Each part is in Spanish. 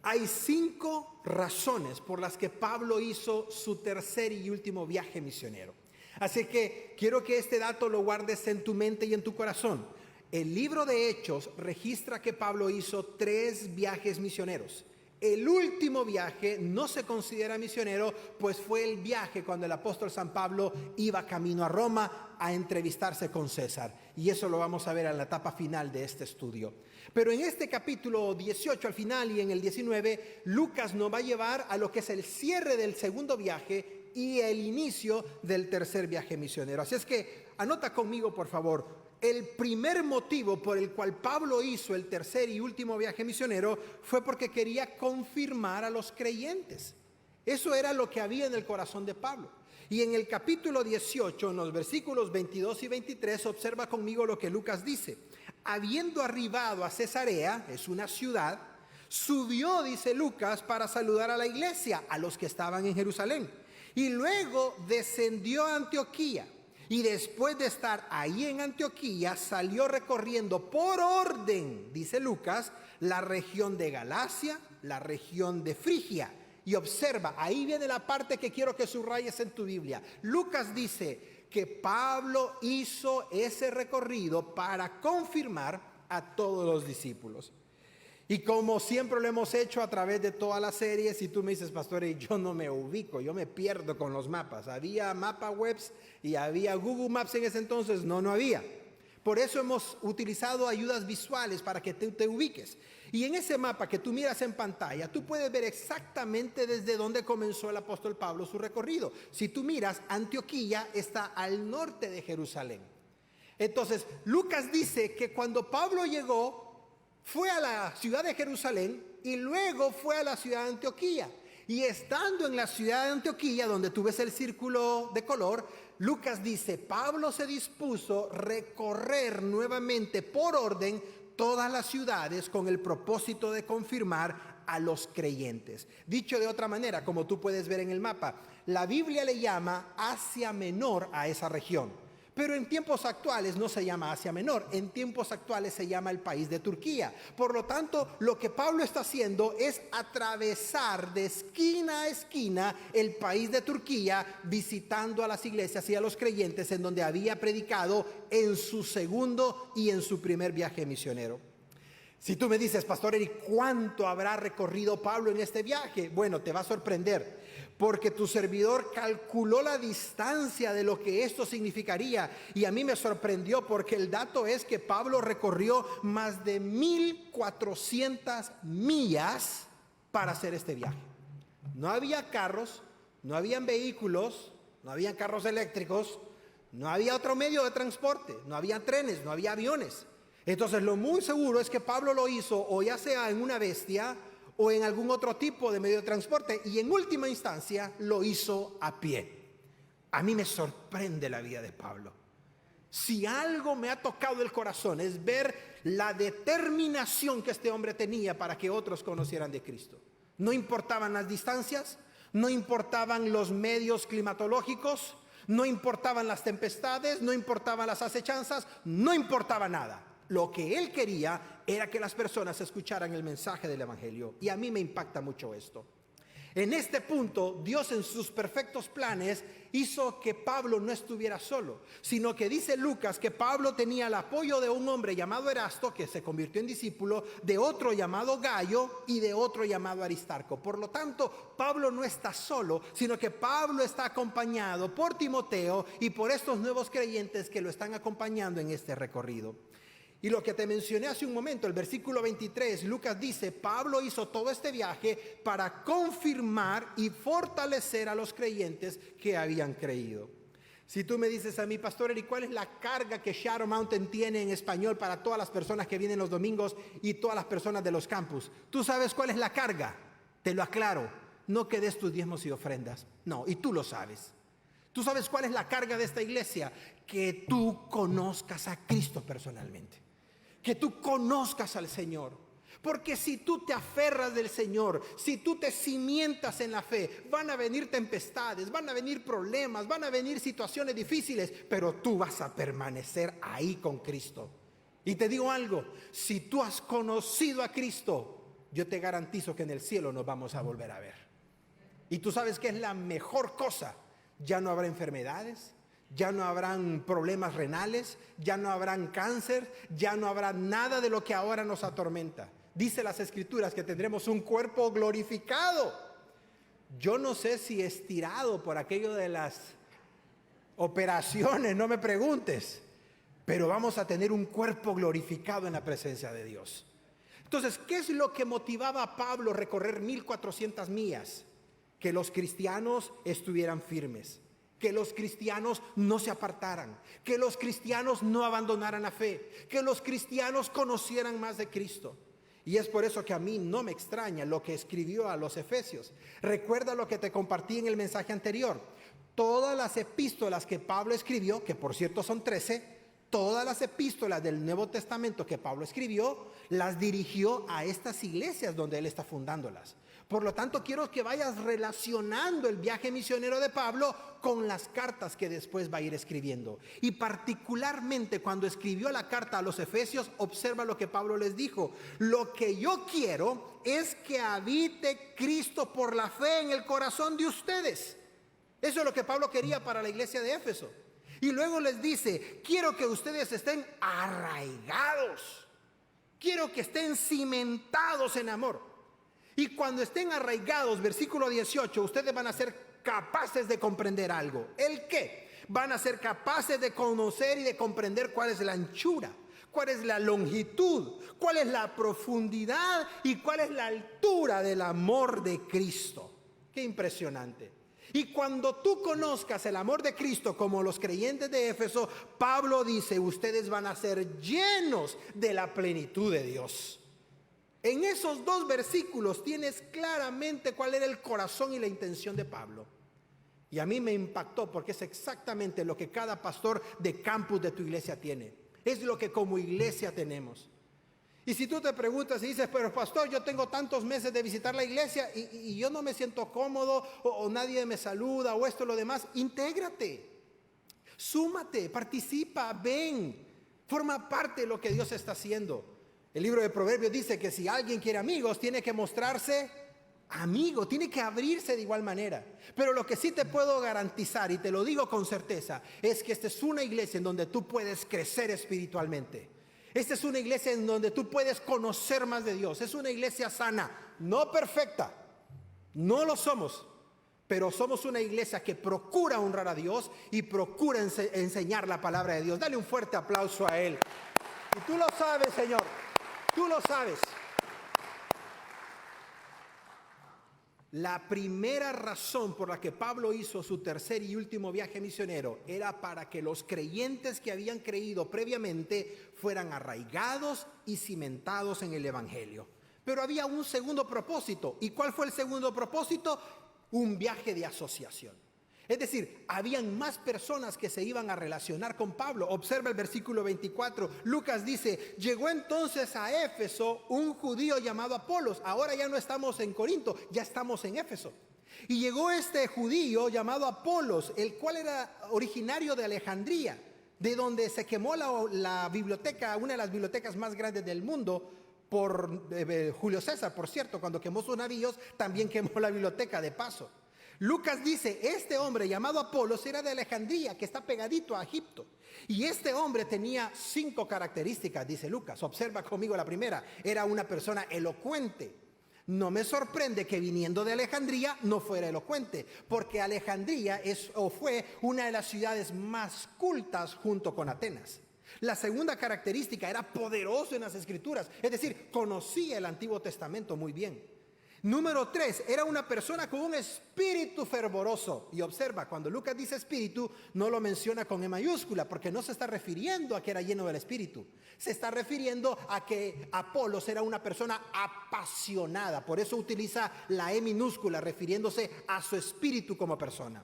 Hay 5 razones por las que Pablo hizo su tercer y último viaje misionero. Así que quiero que este dato lo guardes en tu mente y en tu corazón. El libro de Hechos registra que Pablo hizo 3 viajes misioneros. El último viaje no se considera misionero, pues fue el viaje cuando el apóstol San Pablo iba camino a Roma a entrevistarse con César. Y eso lo vamos a ver en la etapa final de este estudio. Pero en este capítulo 18 al final y en el 19, Lucas nos va a llevar a lo que es el cierre del segundo viaje y el inicio del tercer viaje misionero. Así es que anota conmigo, por favor. El primer motivo por el cual Pablo hizo el tercer y último viaje misionero fue porque quería confirmar a los creyentes. Eso era lo que había en el corazón de Pablo. Y en el capítulo 18, en los versículos 22 y 23, observa conmigo lo que Lucas dice. Habiendo arribado a Cesarea, es una ciudad, subió, dice Lucas, para saludar a la iglesia, a los que estaban en Jerusalén. Y luego descendió a Antioquía. Y después de estar ahí en Antioquía, salió recorriendo por orden, dice Lucas, la región de Galacia, la región de Frigia. Y observa, ahí viene la parte que quiero que subrayes en tu Biblia. Lucas dice que Pablo hizo ese recorrido para confirmar a todos los discípulos. Y como siempre lo hemos hecho a través de todas las series, si tú me dices, pastor, yo no me ubico, yo me pierdo con los mapas. ¿Había mapa webs y había Google Maps en ese entonces? No, no había. Por eso hemos utilizado ayudas visuales para que te ubiques. Y en ese mapa que tú miras en pantalla, tú puedes ver exactamente desde dónde comenzó el apóstol Pablo su recorrido. Si tú miras, Antioquía está al norte de Jerusalén. Entonces, Lucas dice que cuando Pablo llegó, fue a la ciudad de Jerusalén y luego fue a la ciudad de Antioquía. Y estando en la ciudad de Antioquía, donde tú ves el círculo de color, Lucas dice, Pablo se dispuso a recorrer nuevamente por orden todas las ciudades con el propósito de confirmar a los creyentes. Dicho de otra manera, como tú puedes ver en el mapa, la Biblia le llama Asia Menor a esa región. Pero en tiempos actuales no se llama Asia Menor, en tiempos actuales se llama el país de Turquía. Por lo tanto, lo que Pablo está haciendo es atravesar de esquina a esquina el país de Turquía, visitando a las iglesias y a los creyentes en donde había predicado en su segundo y en su primer viaje misionero. Si tú me dices, pastor Eric, ¿cuánto habrá recorrido Pablo en este viaje? Bueno, te va a sorprender, porque tu servidor calculó la distancia de lo que esto significaría. Y a mí me sorprendió porque el dato es que Pablo recorrió más de 1,400 millas para hacer este viaje. No había carros, no habían vehículos, no habían carros eléctricos, no había otro medio de transporte, no había trenes, no había aviones. Entonces lo muy seguro es que Pablo lo hizo o ya sea en una bestia o en algún otro tipo de medio de transporte, y en última instancia lo hizo a pie. A mí me sorprende la vida de Pablo. Si algo me ha tocado el corazón es ver la determinación que este hombre tenía para que otros conocieran de Cristo. No importaban las distancias, no importaban los medios climatológicos, no importaban las tempestades, no importaban las acechanzas, no importaba nada. Lo que él quería era que las personas escucharan el mensaje del evangelio. Y a mí me impacta mucho esto. En este punto, Dios en sus perfectos planes hizo que Pablo no estuviera solo, sino que dice Lucas que Pablo tenía el apoyo de un hombre llamado Erasto, que se convirtió en discípulo, de otro llamado Gayo y de otro llamado Aristarco. Por lo tanto, Pablo no está solo, sino que Pablo está acompañado por Timoteo y por estos nuevos creyentes que lo están acompañando en este recorrido. Y lo que te mencioné hace un momento, el versículo 23, Lucas dice, Pablo hizo todo este viaje para confirmar y fortalecer a los creyentes que habían creído. Si tú me dices a mí, pastor Eric, ¿cuál es la carga que Shadow Mountain tiene en español para todas las personas que vienen los domingos y todas las personas de los campus? ¿Tú sabes cuál es la carga? Te lo aclaro, no que des tus diezmos y ofrendas, no, y tú lo sabes. ¿Tú sabes cuál es la carga de esta iglesia? Que tú conozcas a Cristo personalmente. Que tú conozcas al Señor. Porque si tú te aferras del Señor, si tú te cimientas en la fe, van a venir tempestades, van a venir problemas, van a venir situaciones difíciles, pero tú vas a permanecer ahí con Cristo. Y te digo algo, si tú has conocido a Cristo, yo te garantizo que en el cielo nos vamos a volver a ver. Y tú sabes que es la mejor cosa. Ya no habrá enfermedades, ya no habrán problemas renales, ya no habrán cáncer, ya no habrá nada de lo que ahora nos atormenta. Dice las Escrituras que tendremos un cuerpo glorificado. Yo no sé si estirado por aquello de las operaciones, no me preguntes, pero vamos a tener un cuerpo glorificado en la presencia de Dios. Entonces, ¿qué es lo que motivaba a Pablo a recorrer 1400 millas? Que los cristianos estuvieran firmes, que los cristianos no se apartaran, que los cristianos no abandonaran la fe, que los cristianos conocieran más de Cristo. Y es por eso que a mí no me extraña lo que escribió a los Efesios. Recuerda lo que te compartí en el mensaje anterior. Todas las epístolas que Pablo escribió, que por cierto son 13, todas las epístolas del Nuevo Testamento que Pablo escribió, las dirigió a estas iglesias donde él está fundándolas. Por lo tanto, quiero que vayas relacionando el viaje misionero de Pablo con las cartas que después va a ir escribiendo. Y particularmente cuando escribió la carta a los Efesios, observa lo que Pablo les dijo. Lo que yo quiero es que habite Cristo por la fe en el corazón de ustedes. Eso es lo que Pablo quería para la iglesia de Éfeso. Y luego les dice, quiero que ustedes estén arraigados. Quiero que estén cimentados en amor. Y cuando estén arraigados, versículo 18, ustedes van a ser capaces de comprender algo. ¿El qué? Van a ser capaces de conocer y de comprender cuál es la anchura, cuál es la longitud, cuál es la profundidad y cuál es la altura del amor de Cristo. Qué impresionante. Y cuando tú conozcas el amor de Cristo como los creyentes de Éfeso, Pablo dice, ustedes van a ser llenos de la plenitud de Dios. En esos dos versículos tienes claramente cuál era el corazón y la intención de Pablo. Y a mí me impactó porque es exactamente lo que cada pastor de campus de tu iglesia tiene. Es lo que como iglesia tenemos. Y si tú te preguntas y dices, pero pastor, yo tengo tantos meses de visitar la iglesia y yo no me siento cómodo o nadie me saluda o esto o lo demás, intégrate, súmate, participa, ven, forma parte de lo que Dios está haciendo. El libro de Proverbios dice que si alguien quiere amigos, tiene que mostrarse amigo, tiene que abrirse de igual manera. Pero lo que sí te puedo garantizar, y te lo digo con certeza, es que esta es una iglesia en donde tú puedes crecer espiritualmente. Esta es una iglesia en donde tú puedes conocer más de Dios. Es una iglesia sana, no perfecta, no lo somos, pero somos una iglesia que procura honrar a Dios y procura enseñar la palabra de Dios. Dale un fuerte aplauso a Él. Y tú lo sabes, Señor. Tú lo sabes. La primera razón por la que Pablo hizo su tercer y último viaje misionero era para que los creyentes que habían creído previamente fueran arraigados y cimentados en el Evangelio. Pero había un segundo propósito. ¿Y cuál fue el segundo propósito? Un viaje de asociación. Es decir, habían más personas que se iban a relacionar con Pablo. Observa el versículo 24. Lucas dice, llegó entonces a Éfeso un judío llamado Apolos. Ahora ya no estamos en Corinto, ya estamos en Éfeso. Y llegó este judío llamado Apolos, el cual era originario de Alejandría, de donde se quemó la biblioteca, una de las bibliotecas más grandes del mundo, por Julio César, por cierto. Cuando quemó sus navíos, también quemó la biblioteca de paso. Lucas dice, este hombre llamado Apolos era de Alejandría, que está pegadito a Egipto. Y este hombre tenía 5 características, dice Lucas. Observa conmigo la primera, era una persona elocuente. No me sorprende que viniendo de Alejandría no fuera elocuente, porque Alejandría fue una de las ciudades más cultas junto con Atenas. La segunda característica, era poderoso en las Escrituras, es decir, conocía el Antiguo Testamento muy bien. Número 3, era una persona con un espíritu fervoroso. Y observa, cuando Lucas dice espíritu, no lo menciona con E mayúscula, porque no se está refiriendo a que era lleno del espíritu. Se está refiriendo a que Apolos era una persona apasionada. Por eso utiliza la E minúscula, refiriéndose a su espíritu como persona.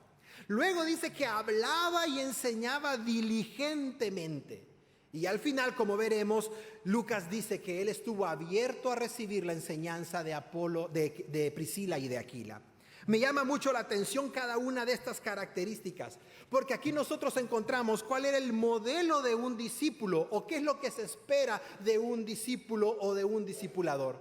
Luego dice que hablaba y enseñaba diligentemente. Y al final, como veremos, Lucas dice que él estuvo abierto a recibir la enseñanza de Priscila y de Aquila. Me llama mucho la atención cada una de estas características, porque aquí nosotros encontramos cuál era el modelo de un discípulo o qué es lo que se espera de un discípulo o de un discipulador.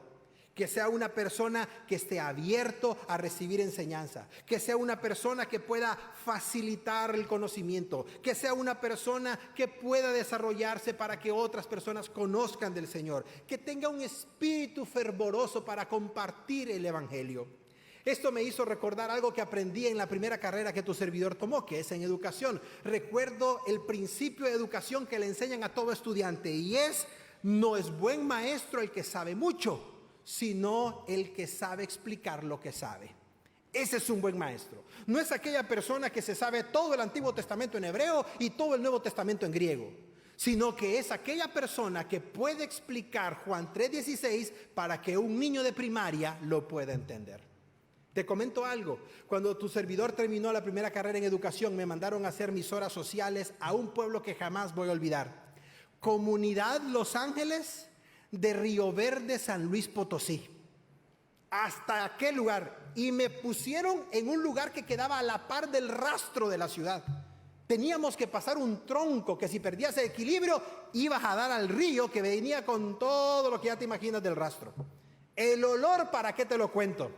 Que sea una persona que esté abierto a recibir enseñanza. Que sea una persona que pueda facilitar el conocimiento. Que sea una persona que pueda desarrollarse para que otras personas conozcan del Señor. Que tenga un espíritu fervoroso para compartir el Evangelio. Esto me hizo recordar algo que aprendí en la primera carrera que tu servidor tomó, que es en educación. Recuerdo el principio de educación que le enseñan a todo estudiante, y es: no es buen maestro el que sabe mucho, sino el que sabe explicar lo que sabe. Ese es un buen maestro. No es aquella persona que se sabe todo el Antiguo Testamento en hebreo y todo el Nuevo Testamento en griego, sino que es aquella persona que puede explicar Juan 3:16 para que un niño de primaria lo pueda entender. Te comento algo: cuando tu servidor terminó la primera carrera en educación, me mandaron a hacer mis horas sociales a un pueblo que jamás voy a olvidar. Comunidad Los Ángeles de Río Verde, San Luis Potosí. Hasta aquel lugar. Y me pusieron en un lugar que quedaba a la par del rastro de la ciudad. Teníamos que pasar un tronco que, si perdías el equilibrio, ibas a dar al río que venía con todo lo que ya te imaginas del rastro. El olor, ¿para qué te lo cuento?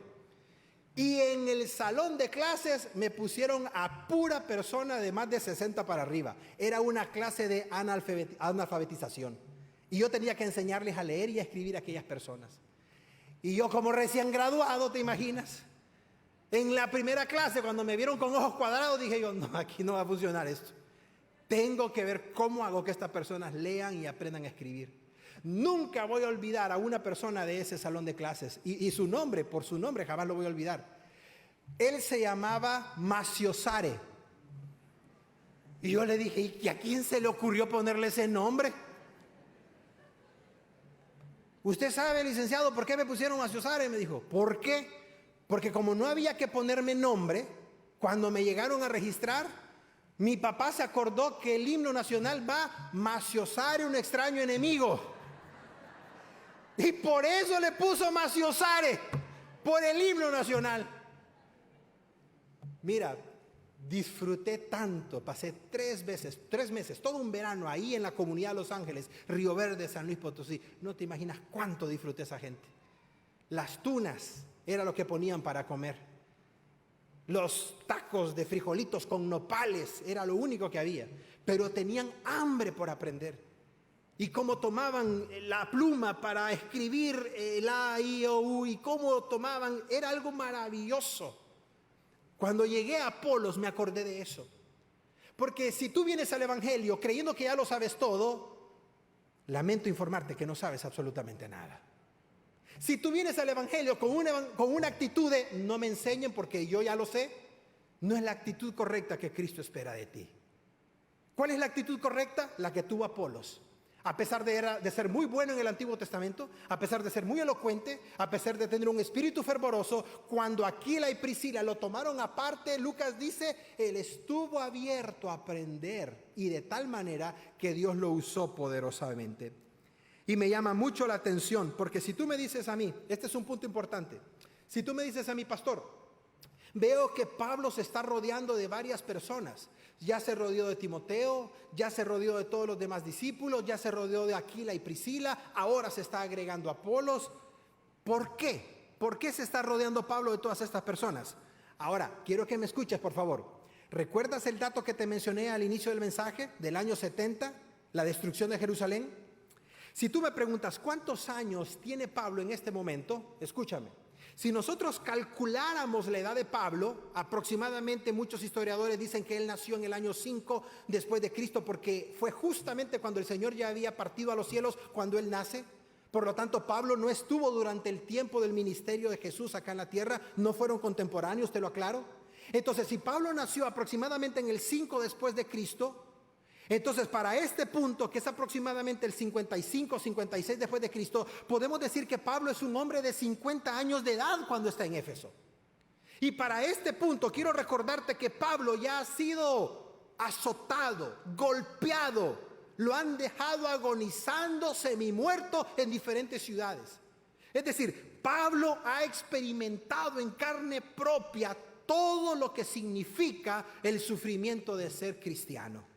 Y en el salón de clases me pusieron a pura persona de más de 60 para arriba. Era una clase de analfabetización. Y yo tenía que enseñarles a leer y a escribir a aquellas personas. Y yo, como recién graduado, ¿te imaginas? En la primera clase, cuando me vieron con ojos cuadrados, dije yo: no, aquí no va a funcionar esto. Tengo que ver cómo hago que estas personas lean y aprendan a escribir. Nunca voy a olvidar a una persona de ese salón de clases. Y su nombre, por su nombre, jamás lo voy a olvidar. Él se llamaba Maciosare. Y yo le dije: ¿y a quién se le ocurrió ponerle ese nombre? ¿Usted sabe, licenciado, por qué me pusieron Maciosare? Me dijo. ¿Por qué? Porque como no había que ponerme nombre, cuando me llegaron a registrar, mi papá se acordó que el himno nacional va: Maciosare, un extraño enemigo. Y por eso le puso Maciosare, por el himno nacional. Mira, disfruté tanto, pasé 3 meses, todo un verano ahí en la comunidad de Los Ángeles, Río Verde, San Luis Potosí. No te imaginas cuánto disfruté esa gente. Las tunas era lo que ponían para comer. Los tacos de frijolitos con nopales era lo único que había. Pero tenían hambre por aprender. Y cómo tomaban la pluma para escribir el A, I, O, U, y cómo tomaban, era algo maravilloso. Cuando llegué a Apolos me acordé de eso. Porque si tú vienes al Evangelio creyendo que ya lo sabes todo, lamento informarte que no sabes absolutamente nada. Si tú vienes al Evangelio con una actitud de no me enseñen porque yo ya lo sé, no es la actitud correcta que Cristo espera de ti. ¿Cuál es la actitud correcta? La que tuvo Apolos. A pesar de ser muy bueno en el Antiguo Testamento, a pesar de ser muy elocuente, a pesar de tener un espíritu fervoroso, cuando Aquila y Priscila lo tomaron aparte, Lucas dice, él estuvo abierto a aprender, y de tal manera que Dios lo usó poderosamente. Y me llama mucho la atención, porque si tú me dices a mí, este es un punto importante, si tú me dices a mí: pastor, veo que Pablo se está rodeando de varias personas. Ya se rodeó de Timoteo, ya se rodeó de todos los demás discípulos, ya se rodeó de Aquila y Priscila, ahora se está agregando Apolos. ¿Por qué? ¿Por qué se está rodeando Pablo de todas estas personas? Ahora, quiero que me escuches, por favor. ¿Recuerdas el dato que te mencioné al inicio del mensaje, del año 70, la destrucción de Jerusalén? Si tú me preguntas cuántos años tiene Pablo en este momento, escúchame. Si nosotros calculáramos la edad de Pablo, aproximadamente muchos historiadores dicen que él nació en el año 5 después de Cristo, porque fue justamente cuando el Señor ya había partido a los cielos cuando él nace. Por lo tanto, Pablo no estuvo durante el tiempo del ministerio de Jesús acá en la tierra, no fueron contemporáneos, te lo aclaro. Entonces, si Pablo nació aproximadamente en el 5 después de Cristo, entonces para este punto, que es aproximadamente el 55, 56 después de Cristo, podemos decir que Pablo es un hombre de 50 años de edad cuando está en Éfeso. Y para este punto quiero recordarte que Pablo ya ha sido azotado, golpeado, lo han dejado agonizando, semimuerto en diferentes ciudades. Es decir, Pablo ha experimentado en carne propia todo lo que significa el sufrimiento de ser cristiano.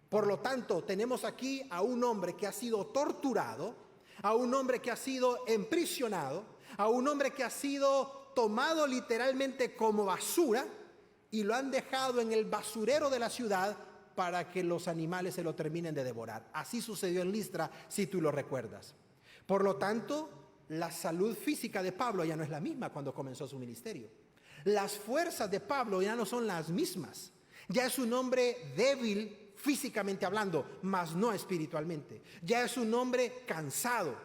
Por lo tanto, tenemos aquí a un hombre que ha sido torturado, a un hombre que ha sido emprisionado, a un hombre que ha sido tomado literalmente como basura y lo han dejado en el basurero de la ciudad para que los animales se lo terminen de devorar. Así sucedió en Listra, si tú lo recuerdas. Por lo tanto, la salud física de Pablo ya no es la misma cuando comenzó su ministerio. Las fuerzas de Pablo ya no son las mismas. Ya es un hombre débil físicamente hablando, mas no espiritualmente. Ya es un hombre cansado.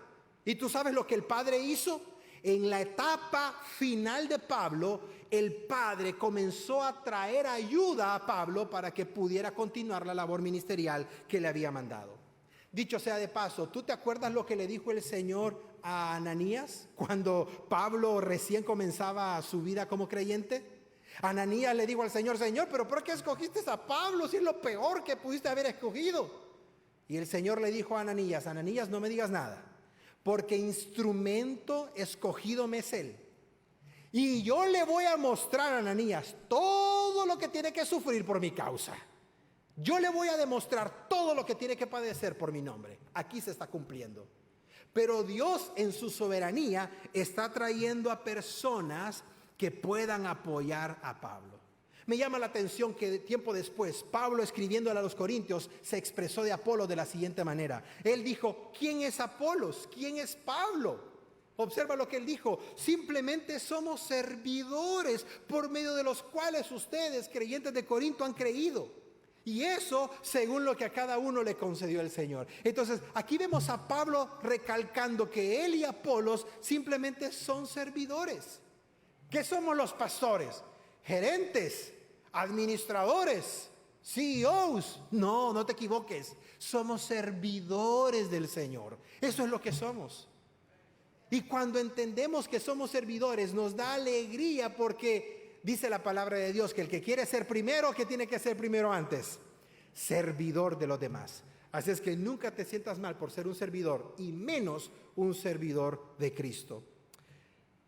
¿Y tú sabes lo que el Padre hizo? En la etapa final de Pablo, el Padre comenzó a traer ayuda a Pablo para que pudiera continuar la labor ministerial que le había mandado. Dicho sea de paso, ¿tú te acuerdas lo que le dijo el Señor a Ananías cuando Pablo recién comenzaba su vida como creyente? Ananías le dijo al Señor: Señor, ¿pero por qué escogiste a Pablo si es lo peor que pudiste haber escogido? Y el Señor le dijo a Ananías: Ananías, no me digas nada, porque instrumento escogido me es él. Y yo le voy a mostrar a Ananías todo lo que tiene que sufrir por mi causa. Yo le voy a demostrar todo lo que tiene que padecer por mi nombre. Aquí se está cumpliendo. Pero Dios en su soberanía está trayendo a personas que puedan apoyar a Pablo. Me llama la atención que tiempo después, Pablo, escribiéndole a los Corintios, se expresó de Apolos de la siguiente manera. Él dijo: ¿quién es Apolos? ¿Quién es Pablo? Observa lo que él dijo: simplemente somos servidores por medio de los cuales ustedes, creyentes de Corinto, han creído. Y eso según lo que a cada uno le concedió el Señor. Entonces, aquí vemos a Pablo recalcando que él y Apolos simplemente son servidores. ¿Qué somos los pastores? Gerentes, administradores, CEOs. No, no te equivoques. Somos servidores del Señor. Eso es lo que somos. Y cuando entendemos que somos servidores, nos da alegría porque dice la palabra de Dios que el que quiere ser primero, ¿qué tiene que ser primero antes? Servidor de los demás. Así es que nunca te sientas mal por ser un servidor, y menos un servidor de Cristo.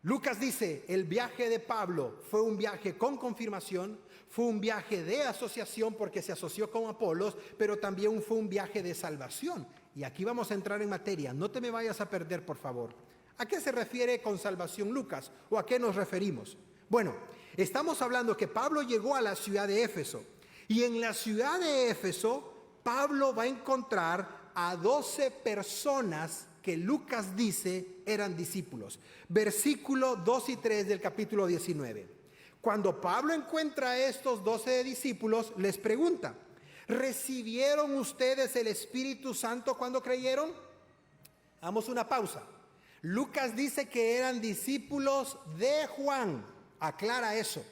Lucas dice: el viaje de Pablo fue un viaje con confirmación, fue un viaje de asociación porque se asoció con Apolos, pero también fue un viaje de salvación. Y aquí vamos a entrar en materia, no te me vayas a perder, por favor. ¿A qué se refiere con salvación Lucas? ¿O a qué nos referimos? Bueno, estamos hablando que Pablo llegó a la ciudad de Éfeso, y en la ciudad de Éfeso Pablo va a encontrar a 12 personas que Lucas dice eran discípulos. Versículo 2 y 3 del capítulo 19. Cuando Pablo encuentra a estos 12 discípulos, les pregunta: ¿recibieron ustedes el Espíritu Santo cuando creyeron? Hagamos una pausa. Lucas dice que eran discípulos de Juan. Aclara eso.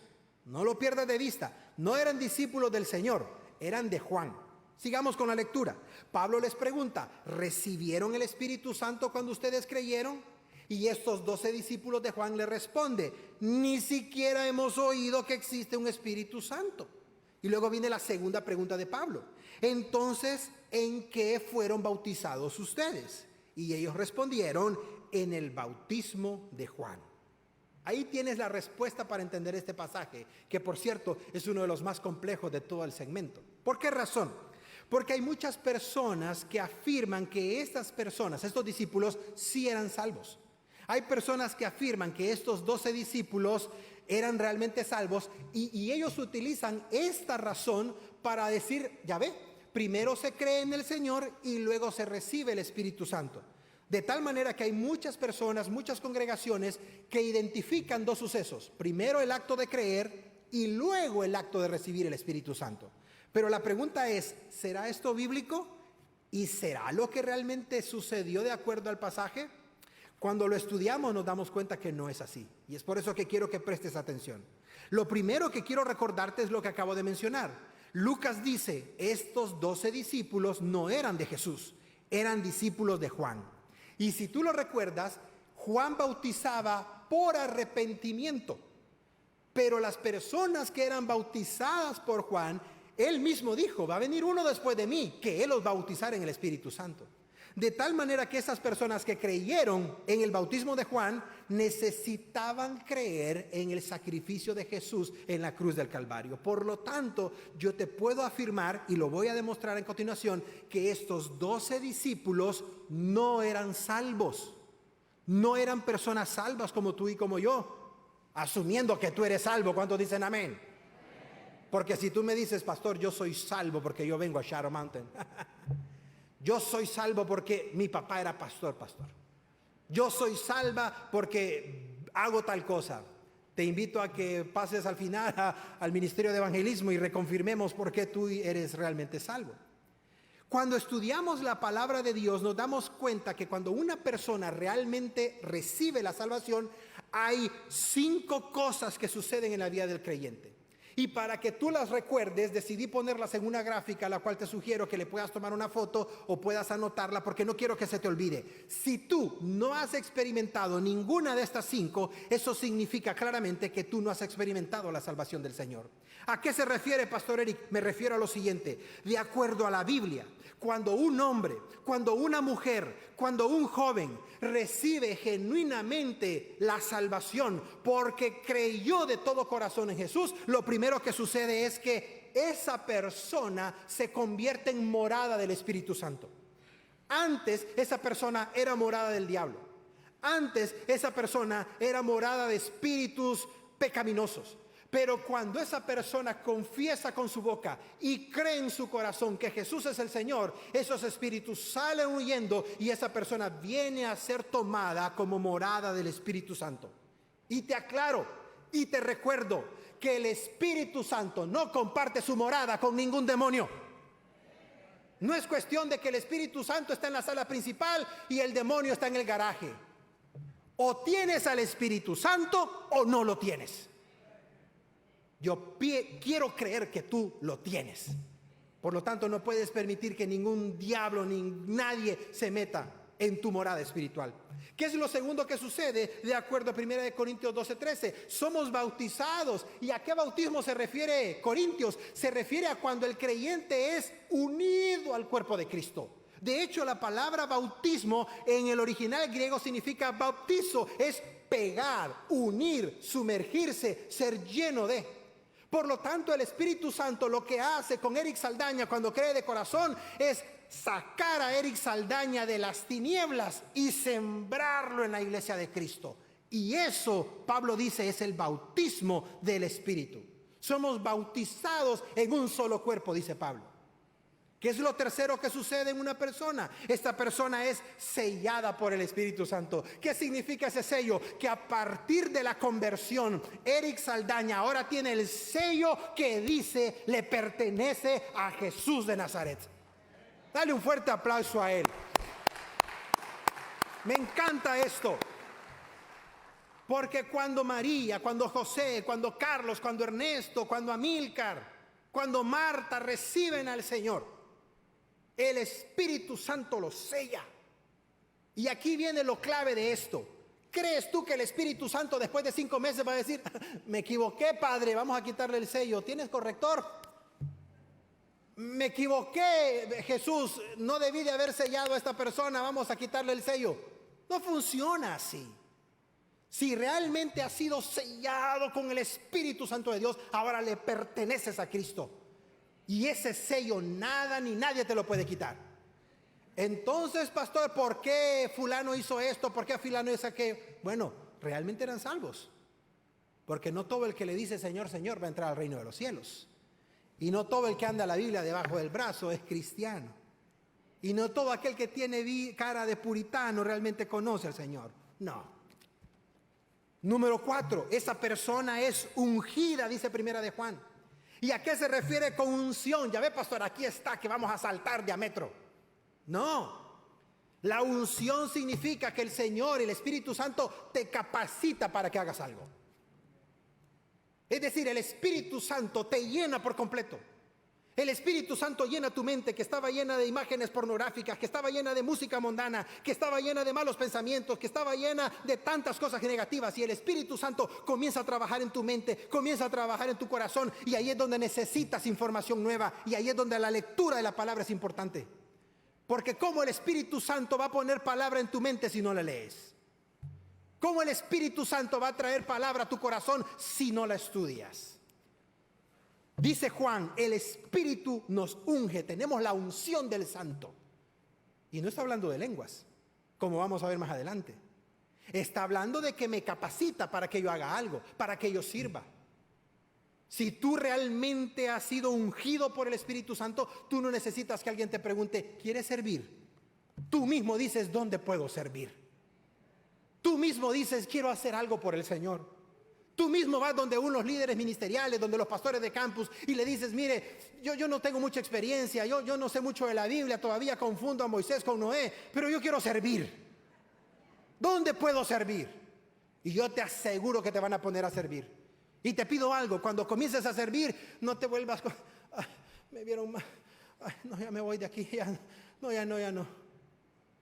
No lo pierdas de vista. No eran discípulos del Señor, eran de Juan. Sigamos con la lectura. Pablo les pregunta: ¿recibieron el Espíritu Santo cuando ustedes creyeron? Y estos 12 discípulos de Juan le responden: ni siquiera hemos oído que existe un Espíritu Santo. Y luego viene la segunda pregunta de Pablo: entonces, ¿en qué fueron bautizados ustedes? Y ellos respondieron: en el bautismo de Juan. Ahí tienes la respuesta para entender este pasaje, que por cierto es uno de los más complejos de todo el segmento. ¿Por qué razón? Porque hay muchas personas que afirman que estas personas, estos discípulos, sí eran salvos. Hay personas que afirman que estos 12 discípulos eran realmente salvos, y ellos utilizan esta razón para decir: ya ve, primero se cree en el Señor y luego se recibe el Espíritu Santo. De tal manera que hay muchas personas, muchas congregaciones que identifican dos sucesos: primero el acto de creer y luego el acto de recibir el Espíritu Santo. Pero la pregunta es: ¿será esto bíblico? ¿Y será lo que realmente sucedió de acuerdo al pasaje? Cuando lo estudiamos nos damos cuenta que no es así. Y es por eso que quiero que prestes atención. Lo primero que quiero recordarte es lo que acabo de mencionar. Lucas dice: estos 12 discípulos no eran de Jesús, eran discípulos de Juan. Y si tú lo recuerdas, Juan bautizaba por arrepentimiento. Pero las personas que eran bautizadas por Juan, él mismo dijo: va a venir uno después de mí, que él los va a bautizar en el Espíritu Santo. De tal manera que esas personas que creyeron en el bautismo de Juan necesitaban creer en el sacrificio de Jesús en la cruz del Calvario. Por lo tanto, yo te puedo afirmar, y lo voy a demostrar en continuación, que estos 12 discípulos no eran salvos. no eran personas salvas como tú y como yo, asumiendo que tú eres salvo. ¿Cuántos dicen amén? Porque si tú me dices, pastor, yo soy salvo porque yo vengo a Shadow Mountain. Yo soy salvo porque mi papá era pastor. Yo soy salva porque hago tal cosa. Te invito a que pases al final al ministerio de evangelismo y reconfirmemos por qué tú eres realmente salvo. Cuando estudiamos la palabra de Dios, nos damos cuenta que cuando una persona realmente recibe la salvación, hay 5 cosas que suceden en la vida del creyente. Y para que tú las recuerdes, decidí ponerlas en una gráfica, la cual te sugiero que le puedas tomar una foto o puedas anotarla, porque no quiero que se te olvide. Si tú no has experimentado ninguna de estas 5, eso significa claramente que tú no has experimentado la salvación del Señor. ¿A qué se refiere, Pastor Eric? Me refiero a lo siguiente. De acuerdo a la Biblia, cuando un hombre, cuando una mujer, cuando un joven recibe genuinamente la salvación porque creyó de todo corazón en Jesús, lo primero que sucede es que esa persona se convierte en morada del Espíritu Santo. Antes esa persona era morada del diablo. Antes esa persona era morada de espíritus pecaminosos. Pero cuando esa persona confiesa con su boca y cree en su corazón que Jesús es el Señor, esos espíritus salen huyendo y esa persona viene a ser tomada como morada del Espíritu Santo. Y te aclaro y te recuerdo que el Espíritu Santo no comparte su morada con ningún demonio. No es cuestión de que el Espíritu Santo está en la sala principal y el demonio está en el garaje. O tienes al Espíritu Santo o no lo tienes. Yo quiero creer que tú lo tienes. Por lo tanto, no puedes permitir que ningún diablo ni nadie se meta en tu morada espiritual. ¿Qué es lo segundo que sucede? De acuerdo a 1 Corintios 12:13, somos bautizados. ¿Y a qué bautismo se refiere Corintios? Se refiere a cuando el creyente es unido al cuerpo de Cristo. De hecho, la palabra bautismo en el original griego significa bautizo, es pegar, unir, sumergirse, ser lleno de. Por lo tanto, el Espíritu Santo lo que hace con Eric Saldaña cuando cree de corazón es sacar a Eric Saldaña de las tinieblas y sembrarlo en la iglesia de Cristo. Y eso, Pablo dice, es el bautismo del Espíritu. Somos bautizados en un solo cuerpo, dice Pablo. ¿Qué es lo tercero que sucede en una persona? Esta persona es sellada por el Espíritu Santo. ¿Qué significa ese sello? Que a partir de la conversión, Eric Saldaña ahora tiene el sello que dice le pertenece a Jesús de Nazaret. Dale un fuerte aplauso a él. Me encanta esto. Porque cuando María, cuando José, cuando Carlos, cuando Ernesto, cuando Amílcar, cuando Marta reciben al Señor, el Espíritu Santo los sella. Y aquí viene lo clave de esto. ¿Crees tú que el Espíritu Santo después de 5 meses va a decir, me equivoqué, padre, vamos a quitarle el sello? ¿Tienes corrector? Me equivoqué, Jesús, no debí de haber sellado a esta persona, vamos a quitarle el sello. No funciona así. Si realmente has sido sellado con el Espíritu Santo de Dios, ahora le perteneces a Cristo. Y ese sello nada ni nadie te lo puede quitar. Entonces, pastor, ¿por qué fulano hizo esto? ¿Por qué fulano hizo aquello? Bueno, realmente eran salvos. Porque no todo el que le dice Señor, Señor va a entrar al reino de los cielos. Y no todo el que anda la Biblia debajo del brazo es cristiano. Y no todo aquel que tiene cara de puritano realmente conoce al Señor. No. Número 4, esa persona es ungida, dice Primera de Juan. ¿Y a qué se refiere con unción? Ya ve, pastor, aquí está que vamos a saltar de a metro. No. La unción significa que el Señor, el Espíritu Santo, te capacita para que hagas algo. Es decir, el Espíritu Santo te llena por completo. El Espíritu Santo llena tu mente, que estaba llena de imágenes pornográficas, que estaba llena de música mundana, que estaba llena de malos pensamientos, que estaba llena de tantas cosas negativas. Y el Espíritu Santo comienza a trabajar en tu mente, comienza a trabajar en tu corazón. Y ahí es donde necesitas información nueva. Y ahí es donde la lectura de la palabra es importante. Porque ¿cómo el Espíritu Santo va a poner palabra en tu mente si no la lees? ¿Cómo el Espíritu Santo va a traer palabra a tu corazón si no la estudias? Dice Juan, el Espíritu nos unge, tenemos la unción del Santo. Y no está hablando de lenguas, como vamos a ver más adelante. Está hablando de que me capacita para que yo haga algo, para que yo sirva. Si tú realmente has sido ungido por el Espíritu Santo, tú no necesitas que alguien te pregunte, ¿quieres servir? Tú mismo dices, ¿dónde puedo servir? Tú mismo dices, quiero hacer algo por el Señor. Tú mismo vas donde unos líderes ministeriales, donde los pastores de campus, y le dices, mire, yo no tengo mucha experiencia, yo no sé mucho de la Biblia, todavía confundo a Moisés con Noé, pero yo quiero servir. ¿Dónde puedo servir? Y yo te aseguro que te van a poner a servir. Y te pido algo, cuando comiences a servir, no te vuelvas con, ay, me vieron mal, ay, no, ya me voy de aquí, ya no.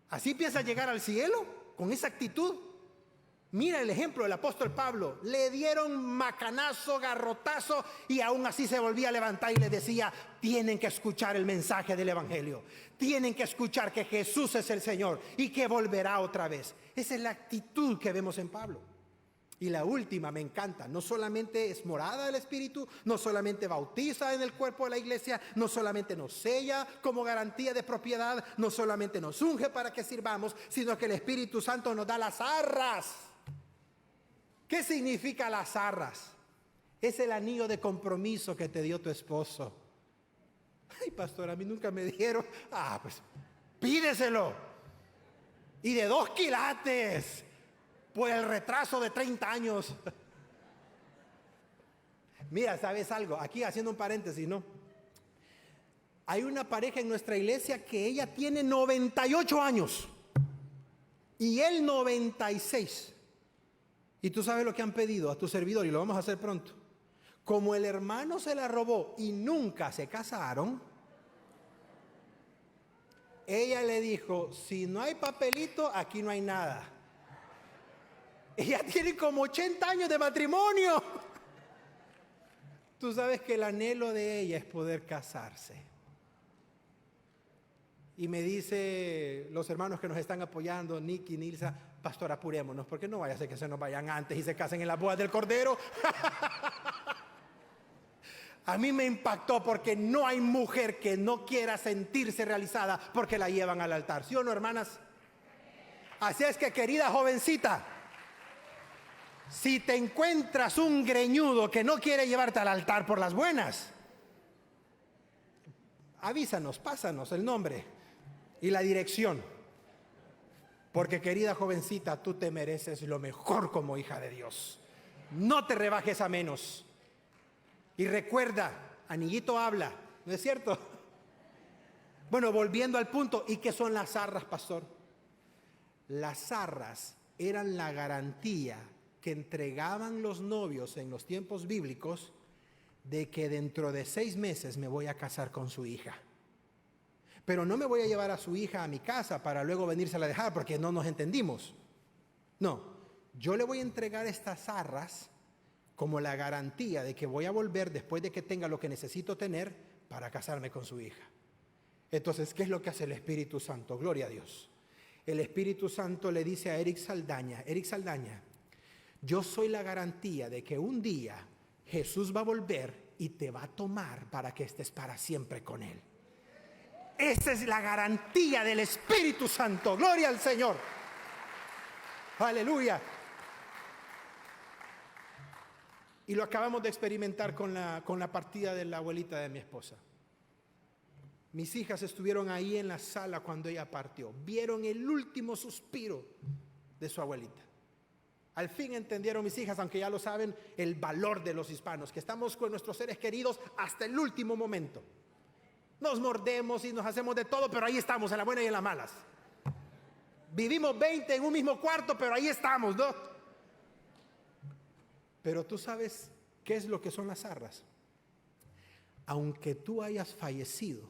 Así piensas llegar al cielo, con esa actitud. Mira el ejemplo del apóstol Pablo. Le dieron macanazo, garrotazo, y aún así se volvía a levantar y le decía, tienen que escuchar el mensaje del evangelio. Tienen que escuchar que Jesús es el Señor y que volverá otra vez. Esa es la actitud que vemos en Pablo. Y la última me encanta. No solamente es morada del Espíritu, no solamente bautiza en el cuerpo de la iglesia, no solamente nos sella como garantía de propiedad, no solamente nos unge para que sirvamos, sino que el Espíritu Santo nos da las arras. ¿Qué significa las arras? Es el anillo de compromiso que te dio tu esposo. Ay, pastor, a mí nunca me dijeron. Pues pídeselo. Y de 2 quilates por el retraso de 30 años. Mira, ¿sabes algo? Aquí haciendo un paréntesis, ¿no? Hay una pareja en nuestra iglesia que ella tiene 98 años y él 96. Y tú sabes lo que han pedido a tu servidor, y lo vamos a hacer pronto. Como el hermano se la robó y nunca se casaron, ella le dijo, si no hay papelito, aquí no hay nada. Ella tiene como 80 años de matrimonio. Tú sabes que el anhelo de ella es poder casarse. Y me dice los hermanos que nos están apoyando, Nicky, Nilsa, pastor, apurémonos, porque no vaya a ser que se nos vayan antes y se casen en las bodas del Cordero. A mí me impactó porque no hay mujer que no quiera sentirse realizada porque la llevan al altar. ¿Sí o no, hermanas? Así es que, querida jovencita, si te encuentras un greñudo que no quiere llevarte al altar por las buenas, avísanos, pásanos el nombre y la dirección. Porque, querida jovencita, tú te mereces lo mejor como hija de Dios. No te rebajes a menos. Y recuerda, anillito habla, ¿no es cierto? Bueno, volviendo al punto, ¿y qué son las arras, pastor? Las arras eran la garantía que entregaban los novios en los tiempos bíblicos de que dentro de 6 meses me voy a casar con su hija. Pero no me voy a llevar a su hija a mi casa para luego venírsela a dejar porque no nos entendimos. No, yo le voy a entregar estas arras como la garantía de que voy a volver después de que tenga lo que necesito tener para casarme con su hija. Entonces, ¿qué es lo que hace el Espíritu Santo? Gloria a Dios. El Espíritu Santo le dice a Eric Saldaña, yo soy la garantía de que un día Jesús va a volver y te va a tomar para que estés para siempre con Él. Esa es la garantía del Espíritu Santo. Gloria al Señor. Aleluya. Y lo acabamos de experimentar con la partida de la abuelita de mi esposa. Mis hijas estuvieron ahí en la sala cuando ella partió. Vieron el último suspiro de su abuelita. Al fin entendieron mis hijas, aunque ya lo saben, el valor de los hispanos, que estamos con nuestros seres queridos hasta el último momento. Nos mordemos y nos hacemos de todo, pero ahí estamos, en las buenas y en las malas. Vivimos 20 en un mismo cuarto, pero ahí estamos, ¿no? Pero tú sabes qué es lo que son las arras. Aunque tú hayas fallecido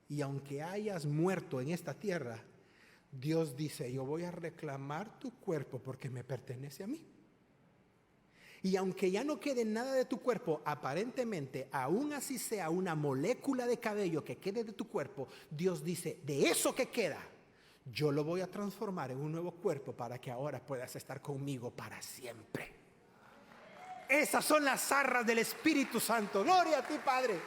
y aunque hayas muerto en esta tierra, Dios dice, yo voy a reclamar tu cuerpo porque me pertenece a mí. Y aunque ya no quede nada de tu cuerpo, aparentemente, aún así sea una molécula de cabello que quede de tu cuerpo, Dios dice, de eso que queda, yo lo voy a transformar en un nuevo cuerpo para que ahora puedas estar conmigo para siempre. Esas son las arras del Espíritu Santo. Gloria a ti, Padre.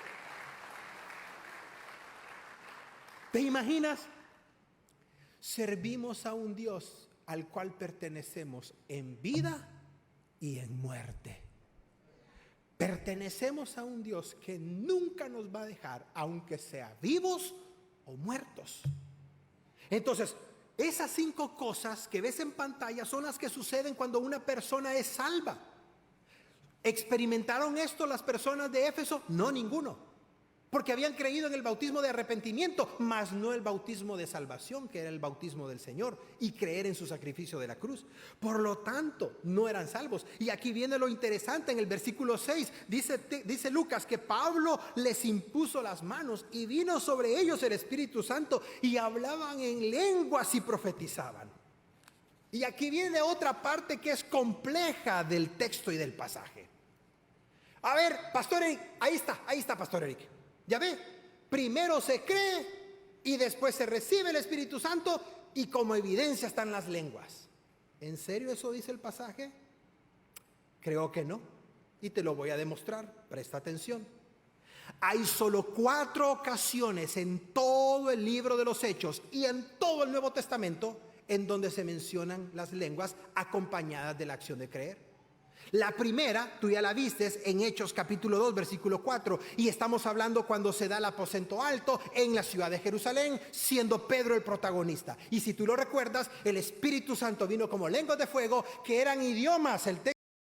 ¿Te imaginas? Servimos a un Dios al cual pertenecemos en vida y en muerte. Pertenecemos a un Dios que nunca nos va a dejar, aunque sea vivos o muertos. Entonces, esas 5 cosas que ves en pantalla son las que suceden cuando una persona es salva. ¿Experimentaron esto las personas de Éfeso? No, ninguno. Porque habían creído en el bautismo de arrepentimiento, mas no el bautismo de salvación, que era el bautismo del Señor, y creer en su sacrificio de la cruz. Por lo tanto, no eran salvos. Y aquí viene lo interesante en el versículo 6. Dice Lucas que Pablo les impuso las manos y vino sobre ellos el Espíritu Santo y hablaban en lenguas y profetizaban. Y aquí viene otra parte que es compleja del texto y del pasaje. A ver, Pastor Eric, ahí está, Pastor Eric. Ya ve, primero se cree y después se recibe el Espíritu Santo y como evidencia están las lenguas. ¿En serio eso dice el pasaje? Creo que no. Y te lo voy a demostrar. Presta atención. Hay solo 4 ocasiones en todo el libro de los Hechos y en todo el Nuevo Testamento en donde se mencionan las lenguas acompañadas de la acción de creer. La primera, tú ya la vistes en Hechos capítulo 2, versículo 4, y estamos hablando cuando se da el aposento alto en la ciudad de Jerusalén, siendo Pedro el protagonista. Y si tú lo recuerdas, el Espíritu Santo vino como lenguas de fuego, que eran idiomas. El texto